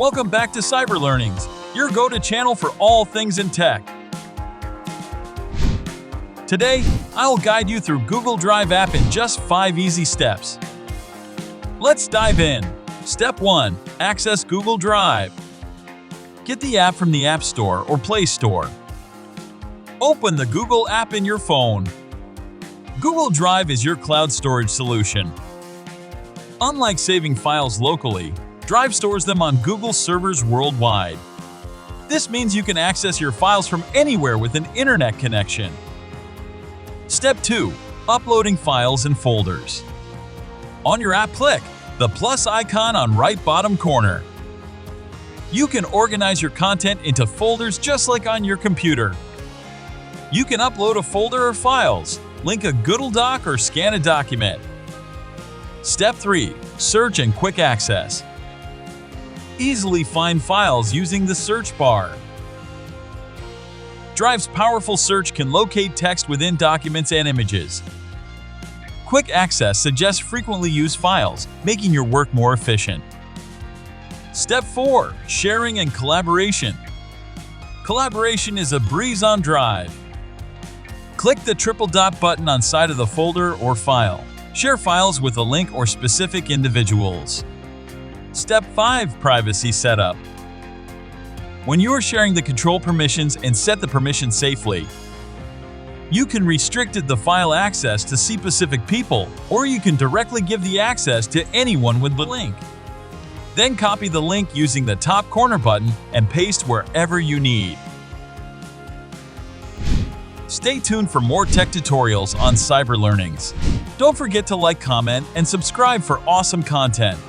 Welcome back to Cyber Learnings, your go-to channel for all things in tech. Today, I'll guide you through Google Drive app in just 5 easy steps. Let's dive in. Step 1. Access Google Drive. Get the app from the App Store or Play Store. Open the Google app in your phone. Google Drive is your cloud storage solution. Unlike saving files locally, Drive stores them on Google servers worldwide. This means you can access your files from anywhere with an internet connection. Step 2. Uploading files and folders. On your app, click the plus icon on right bottom corner. You can organize your content into folders just like on your computer. You can upload a folder or files, link a Google Doc, or scan a document. Step 3. Search and quick access. Easily find files using the search bar. Drive's powerful search can locate text within documents and images. Quick access suggests frequently used files, making your work more efficient. Step 4. Sharing and collaboration. Collaboration is a breeze on Drive. Click the triple dot button on side of the folder or file. Share files with a link or specific individuals. Step 5. Privacy setup. When you are sharing the control permissions and set the permissions safely, you can restrict the file access to specific people, or you can directly give the access to anyone with the link. Then copy the link using the top corner button and paste wherever you need. Stay tuned for more tech tutorials on Cyber Learnings. Don't forget to like, comment, and subscribe for awesome content.